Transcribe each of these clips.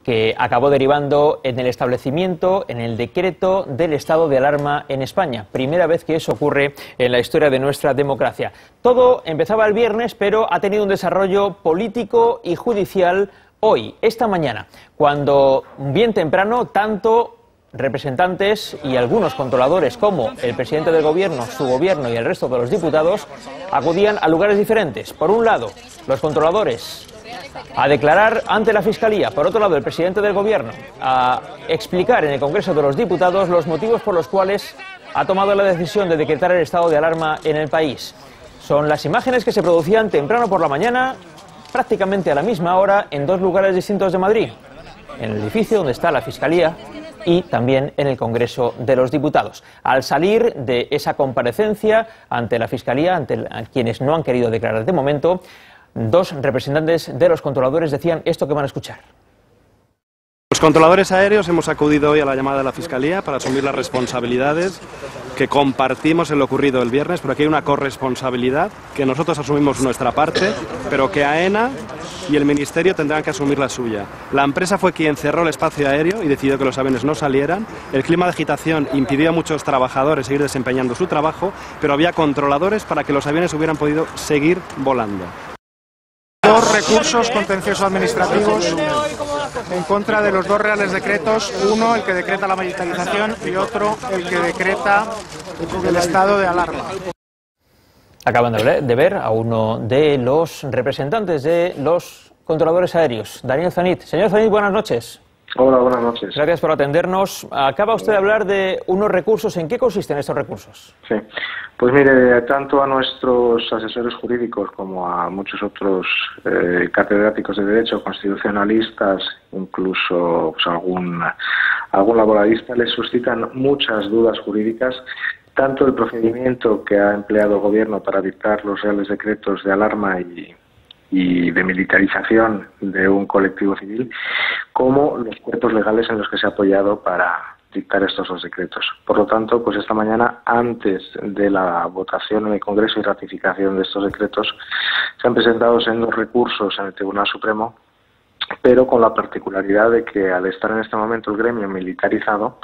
que acabó derivando en el establecimiento, en el decreto del estado de alarma en España. Primera vez que eso ocurre en la historia de nuestra democracia. Todo empezaba el viernes, pero ha tenido un desarrollo político y judicial hoy, esta mañana, cuando bien temprano, tanto representantes y algunos controladores como el presidente del gobierno, su gobierno y el resto de los diputados acudían a lugares diferentes. Por un lado, los controladores a declarar ante la Fiscalía. Por otro lado, el presidente del Gobierno a explicar en el Congreso de los Diputados los motivos por los cuales ha tomado la decisión de decretar el estado de alarma en el país. Son las imágenes que se producían temprano por la mañana, prácticamente a la misma hora, en dos lugares distintos de Madrid. En el edificio donde está la Fiscalía y también en el Congreso de los Diputados. Al salir de esa comparecencia ante la Fiscalía, ante quienes no han querido declarar de momento, dos representantes de los controladores decían esto que van a escuchar. Los controladores aéreos hemos acudido hoy a la llamada de la Fiscalía para asumir las responsabilidades que compartimos en lo ocurrido el viernes, pero aquí hay una corresponsabilidad que nosotros asumimos nuestra parte, pero que AENA y el Ministerio tendrán que asumir la suya. La empresa fue quien cerró el espacio aéreo y decidió que los aviones no salieran. El clima de agitación impidió a muchos trabajadores seguir desempeñando su trabajo, pero había controladores para que los aviones hubieran podido seguir volando. Dos recursos contenciosos administrativos en contra de los dos reales decretos, uno el que decreta la militarización y otro el que decreta el estado de alarma. Acaban de ver a uno de los representantes de los controladores aéreos, Daniel Zanit. Señor Zanit, buenas noches. Hola, buenas noches. Gracias por atendernos. Acaba usted de hablar de unos recursos. ¿En qué consisten estos recursos? Sí, pues mire, tanto a nuestros asesores jurídicos como a muchos otros catedráticos de Derecho, constitucionalistas, incluso pues, algún laboralista, les suscitan muchas dudas jurídicas, tanto el procedimiento que ha empleado el Gobierno para dictar los reales decretos de alarma y de militarización de un colectivo civil, como los cuerpos legales en los que se ha apoyado para dictar estos dos decretos. Por lo tanto, pues esta mañana, antes de la votación en el Congreso y ratificación de estos decretos, se han presentado sendos recursos en el Tribunal Supremo, pero con la particularidad de que al estar en este momento el gremio militarizado,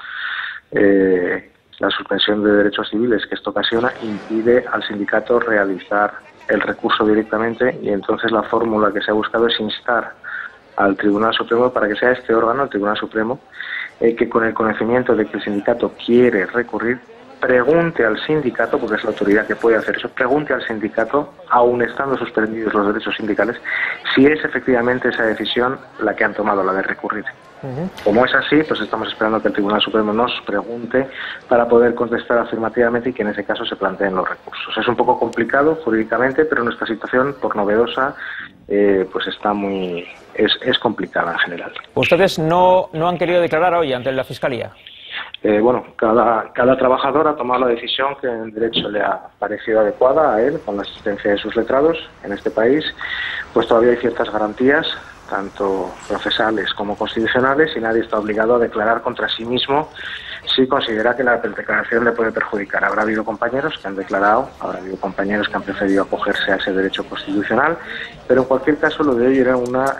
la suspensión de derechos civiles que esto ocasiona impide al sindicato realizar el recurso directamente, y entonces la fórmula que se ha buscado es instar al Tribunal Supremo para que sea este órgano, el Tribunal Supremo, que con el conocimiento de que el sindicato quiere recurrir, pregunte al sindicato, porque es la autoridad que puede hacer eso, pregunte al sindicato, aun estando suspendidos los derechos sindicales, si es efectivamente esa decisión la que han tomado, la de recurrir. Como es así, pues estamos esperando que el Tribunal Supremo nos pregunte para poder contestar afirmativamente y que en ese caso se planteen los recursos. Es un poco complicado jurídicamente, pero nuestra situación, por novedosa, pues está es complicada en general. ¿Ustedes no han querido declarar hoy ante la Fiscalía? Bueno, cada trabajador ha tomado la decisión que en derecho le ha parecido adecuada a él, con la asistencia de sus letrados en este país, pues todavía hay ciertas garantías, tanto procesales como constitucionales, y nadie está obligado a declarar contra sí mismo si considera que la declaración le puede perjudicar. Habrá habido compañeros que han declarado, habrá habido compañeros que han preferido acogerse a ese derecho constitucional, pero en cualquier caso lo de hoy era una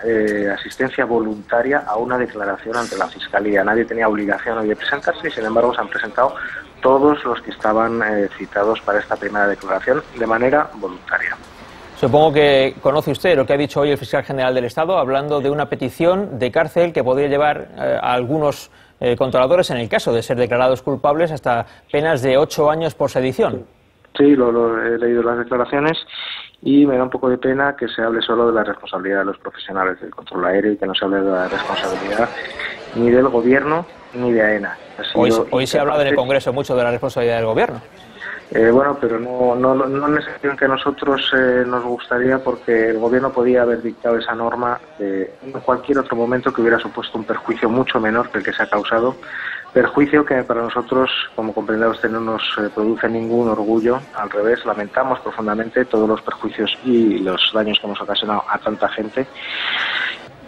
asistencia voluntaria a una declaración ante la Fiscalía. Nadie tenía obligación hoy de presentarse y sin embargo se han presentado todos los que estaban citados para esta primera declaración de manera voluntaria. Supongo que conoce usted lo que ha dicho hoy el fiscal general del Estado, hablando de una petición de cárcel que podría llevar a algunos controladores, en el caso de ser declarados culpables, hasta penas de 8 años por sedición. Sí, lo he leído las declaraciones y me da un poco de pena que se hable solo de la responsabilidad de los profesionales del control aéreo y que no se hable de la responsabilidad ni del Gobierno ni de AENA. Hoy se ha hablado en el Congreso mucho de la responsabilidad del Gobierno. Bueno, pero no en el sentido en que a nosotros nos gustaría, porque el Gobierno podía haber dictado esa norma en cualquier otro momento que hubiera supuesto un perjuicio mucho menor que el que se ha causado, perjuicio que para nosotros, como comprenderá usted, no nos produce ningún orgullo. Al revés, lamentamos profundamente todos los perjuicios y los daños que hemos ocasionado a tanta gente.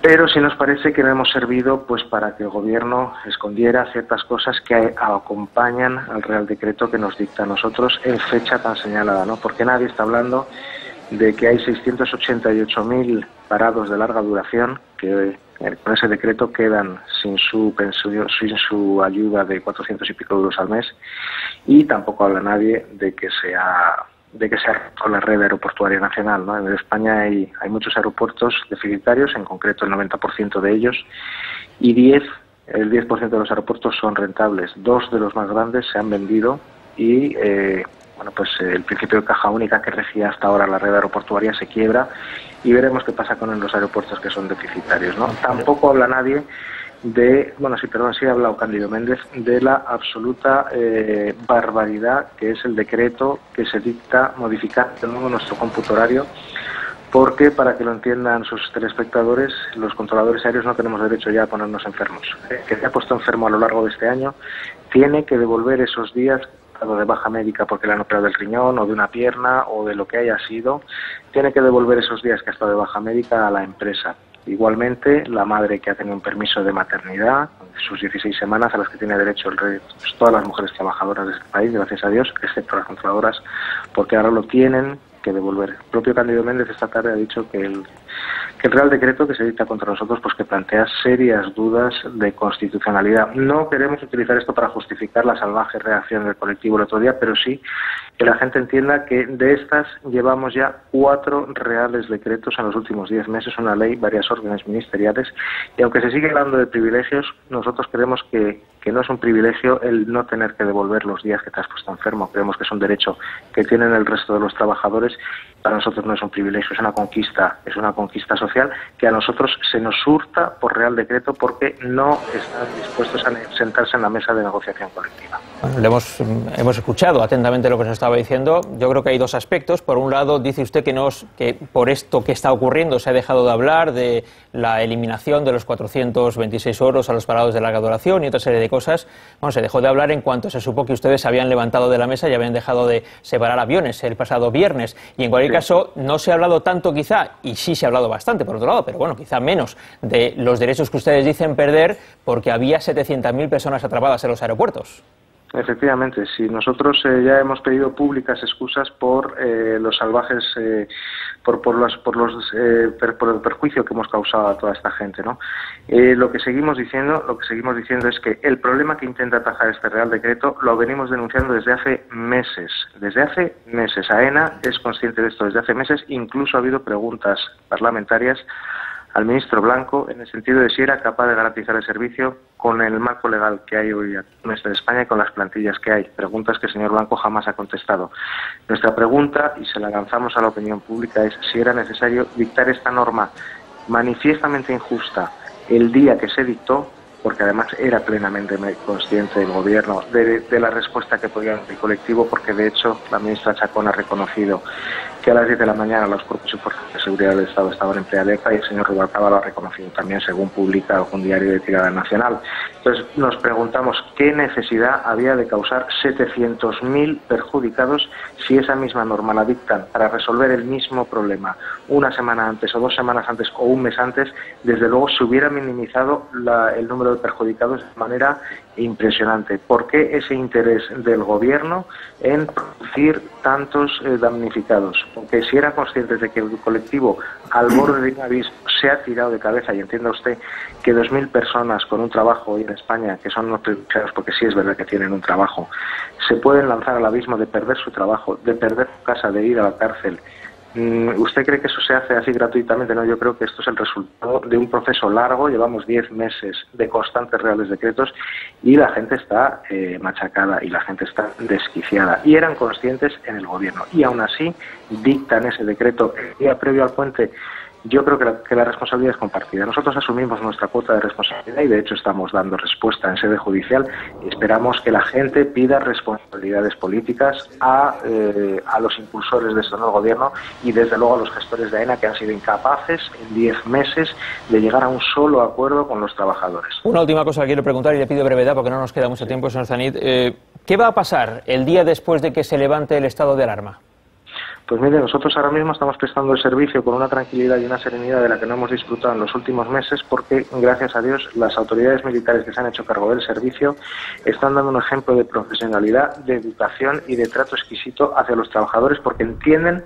Pero sí nos parece que no hemos servido pues para que el Gobierno escondiera ciertas cosas que acompañan al Real Decreto que nos dicta a nosotros en fecha tan señalada, ¿no? Porque nadie está hablando de que hay 688.000 parados de larga duración que con ese decreto quedan sin su pensión, sin su ayuda de 400 y pico euros al mes, y tampoco habla nadie de que se ha roto la red aeroportuaria nacional, ¿no? En España hay muchos aeropuertos deficitarios, en concreto el 90% de ellos, y el 10% de los aeropuertos son rentables. 2 de los más grandes se han vendido y el principio de caja única que regía hasta ahora la red aeroportuaria se quiebra, y veremos qué pasa con los aeropuertos que son deficitarios, ¿no? Tampoco habla nadie sí ha hablado Cándido Méndez de la absoluta barbaridad que es el decreto que se dicta modificar de nuevo nuestro cómputo horario, porque, para que lo entiendan sus telespectadores, los controladores aéreos no tenemos derecho ya a ponernos enfermos. Que se ha puesto enfermo a lo largo de este año tiene que devolver esos días de baja médica porque le han operado del riñón o de una pierna o de lo que haya sido, tiene que devolver esos días que ha estado de baja médica a la empresa. Igualmente, la madre que ha tenido un permiso de maternidad, sus 16 semanas a las que tiene derecho todas las mujeres trabajadoras de este país, gracias a Dios, excepto las controladoras, porque ahora lo tienen que devolver. El propio Cándido Méndez esta tarde ha dicho que el Real Decreto que se dicta contra nosotros, pues que plantea serias dudas de constitucionalidad. No queremos utilizar esto para justificar la salvaje reacción del colectivo el otro día, pero sí que la gente entienda que de estas llevamos ya 4 reales decretos en los últimos 10 meses, una ley, varias órdenes ministeriales, y aunque se sigue hablando de privilegios, nosotros creemos que no es un privilegio el no tener que devolver los días que te has puesto enfermo. Creemos que es un derecho que tienen el resto de los trabajadores. Para nosotros no es un privilegio, es una conquista social que a nosotros se nos hurta por Real Decreto porque no están dispuestos a sentarse en la mesa de negociación colectiva. Bueno, hemos escuchado atentamente lo que nos estaba diciendo. Yo creo que hay 2 aspectos. Por un lado, dice usted que por esto que está ocurriendo se ha dejado de hablar de la eliminación de los 426 euros a los parados de larga duración y otra serie de cosas. Bueno, se dejó de hablar en cuanto se supo que ustedes se habían levantado de la mesa y habían dejado de separar aviones el pasado viernes. Y en cualquier caso, no se ha hablado tanto quizá, y sí se ha hablado bastante por otro lado, pero bueno, quizá menos, de los derechos que ustedes dicen perder porque había 700.000 personas atrapadas en los aeropuertos. Efectivamente, sí. Nosotros ya hemos pedido públicas excusas por los salvajes, por el perjuicio que hemos causado a toda esta gente, ¿no? Lo que seguimos diciendo es que el problema que intenta atajar este Real Decreto lo venimos denunciando desde hace meses. AENA es consciente de esto desde hace meses. Incluso ha habido preguntas parlamentarias al ministro Blanco en el sentido de si era capaz de garantizar el servicio con el marco legal que hay hoy en España y con las plantillas que hay. Preguntas que el señor Blanco jamás ha contestado. Nuestra pregunta, y se la lanzamos a la opinión pública, es si era necesario dictar esta norma manifiestamente injusta el día que se dictó, porque además era plenamente consciente el Gobierno de la respuesta que podía dar el colectivo, porque de hecho la ministra Chacón ha reconocido que a las 10 de la mañana los cuerpos y fuerzas de seguridad del Estado estaban en plena alerta, y el señor Rubalcaba lo ha reconocido también, según publica algún diario de tirada nacional. Entonces nos preguntamos qué necesidad había de causar 700.000 perjudicados si esa misma norma la dictan para resolver el mismo problema una semana antes o 2 semanas antes o un mes antes. Desde luego se hubiera minimizado el número de perjudicados de manera impresionante. ¿Por qué ese interés del Gobierno en producir tantos damnificados? Porque si eran conscientes de que el colectivo al borde de un abismo se ha tirado de cabeza, y entienda usted que 2.000 personas con un trabajo hoy en España, que son unos privilegiados porque sí es verdad que tienen un trabajo, se pueden lanzar al abismo de perder su trabajo, de perder su casa, de ir a la cárcel. ¿Usted cree que eso se hace así gratuitamente? No, yo creo que esto es el resultado de un proceso largo. Llevamos 10 meses de constantes reales decretos y la gente está machacada y la gente está desquiciada. Y eran conscientes en el Gobierno. Y aún así dictan ese decreto el día previo al puente. Yo creo que la responsabilidad es compartida. Nosotros asumimos nuestra cuota de responsabilidad y de hecho estamos dando respuesta en sede judicial y esperamos que la gente pida responsabilidades políticas a los impulsores de esto en el Gobierno y desde luego a los gestores de AENA, que han sido incapaces en 10 meses de llegar a un solo acuerdo con los trabajadores. Una última cosa que quiero preguntar y le pido brevedad porque no nos queda mucho tiempo, señor Zanit. ¿Qué va a pasar el día después de que se levante el estado de alarma? Pues mire, nosotros ahora mismo estamos prestando el servicio con una tranquilidad y una serenidad de la que no hemos disfrutado en los últimos meses, porque, gracias a Dios, las autoridades militares que se han hecho cargo del servicio están dando un ejemplo de profesionalidad, de educación y de trato exquisito hacia los trabajadores, porque entienden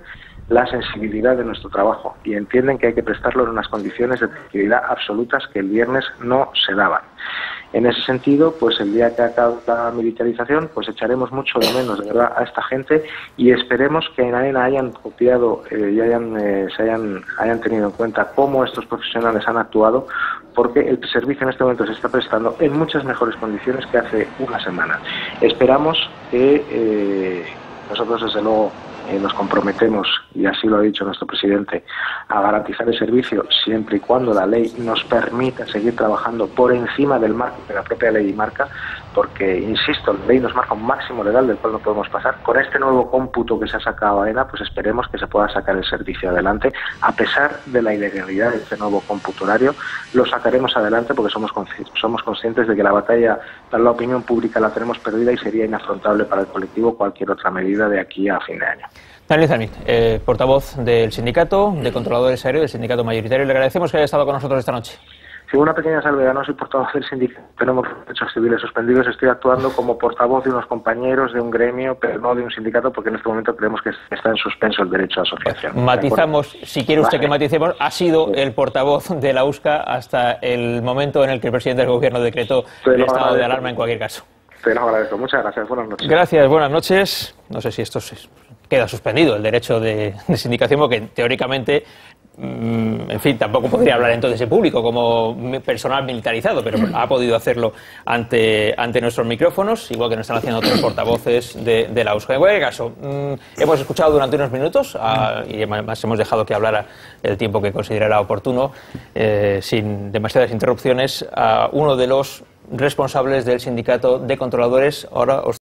la sensibilidad de nuestro trabajo y entienden que hay que prestarlo en unas condiciones de tranquilidad absolutas que el viernes no se daban. En ese sentido, pues el día que acabe la militarización, pues echaremos mucho de menos, de verdad, a esta gente y esperemos que en AENA hayan copiado y hayan tenido en cuenta cómo estos profesionales han actuado, porque el servicio en este momento se está prestando en muchas mejores condiciones que hace una semana. Esperamos que nosotros, desde luego, nos comprometemos, y así lo ha dicho nuestro presidente, a garantizar el servicio siempre y cuando la ley nos permita seguir trabajando por encima del marco que la propia ley marca, porque, insisto, la ley nos marca un máximo legal del cual no podemos pasar. Con este nuevo cómputo que se ha sacado AENA, pues esperemos que se pueda sacar el servicio adelante. A pesar de la ilegalidad de este nuevo cómputo horario, lo sacaremos adelante porque somos conscientes de que la batalla para la opinión pública la tenemos perdida y sería inafrontable para el colectivo cualquier otra medida de aquí a fin de año. Daniel Zamit, portavoz del Sindicato de Controladores Aéreos, del Sindicato Mayoritario, le agradecemos que haya estado con nosotros esta noche. Sí, una pequeña salvedad, no soy portavoz del sindicato, tenemos derechos civiles suspendidos, estoy actuando como portavoz de unos compañeros de un gremio, pero no de un sindicato, porque en este momento creemos que está en suspenso el derecho a asociación. Matizamos, si quiere usted que maticemos, ha sido el portavoz de la USCA hasta el momento en el que el presidente del Gobierno decretó el estado de alarma en cualquier caso. Te lo agradezco, muchas gracias, buenas noches. Gracias, buenas noches. No sé si esto queda suspendido, el derecho de sindicación, porque teóricamente, en fin, tampoco podría hablar entonces en público como personal militarizado, pero ha podido hacerlo ante nuestros micrófonos, igual que nos están haciendo otros portavoces de la USCA. En cualquier caso, hemos escuchado durante unos minutos y además hemos dejado que hablara el tiempo que considerara oportuno, sin demasiadas interrupciones, a uno de los responsables del Sindicato de Controladores. Ahora os